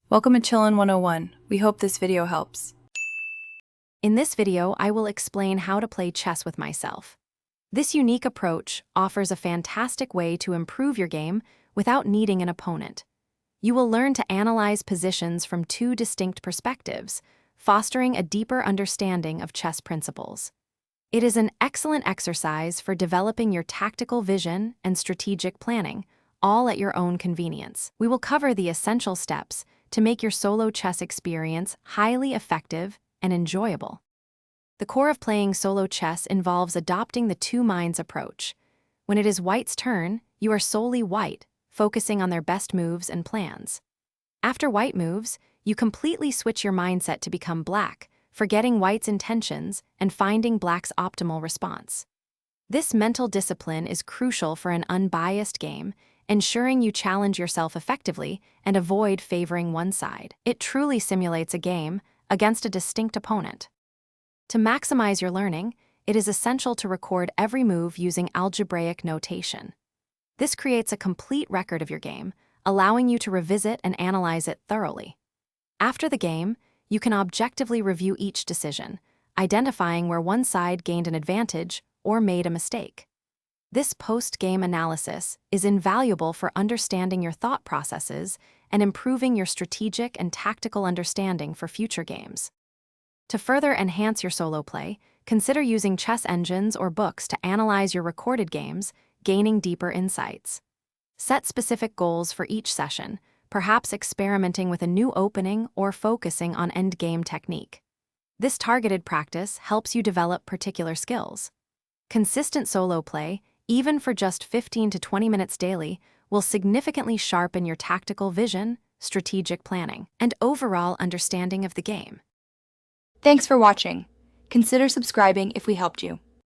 Welcome to Chillin' 101. We hope this video helps. In this video, I will explain how to play chess with myself. This unique approach offers a fantastic way to improve your game without needing an opponent. You will learn to analyze positions from two distinct perspectives, fostering a deeper understanding of chess principles. It is an excellent exercise for developing your tactical vision and strategic planning, all at your own convenience. We will cover the essential steps to make your solo chess experience highly effective and enjoyable. The core of playing solo chess involves adopting the two minds approach. When it is white's turn, you are solely white, focusing on their best moves and plans. After white moves, you completely switch your mindset to become black, forgetting white's intentions and finding black's optimal response. This mental discipline is crucial for an unbiased game, ensuring you challenge yourself effectively and avoid favoring one side. It truly simulates a game against a distinct opponent. To maximize your learning, it is essential to record every move using algebraic notation. This creates a complete record of your game, allowing you to revisit and analyze it thoroughly. After the game, you can objectively review each decision, identifying where one side gained an advantage or made a mistake. This post-game analysis is invaluable for understanding your thought processes and improving your strategic and tactical understanding for future games. To further enhance your solo play, consider using chess engines or books to analyze your recorded games, gaining deeper insights. Set specific goals for each session, perhaps experimenting with a new opening or focusing on endgame technique. This targeted practice helps you develop particular skills. Consistent solo play, even for just 15 to 20 minutes daily, will significantly sharpen your tactical vision, strategic planning, and overall understanding of the game. Thanks for watching. Consider subscribing if we helped you.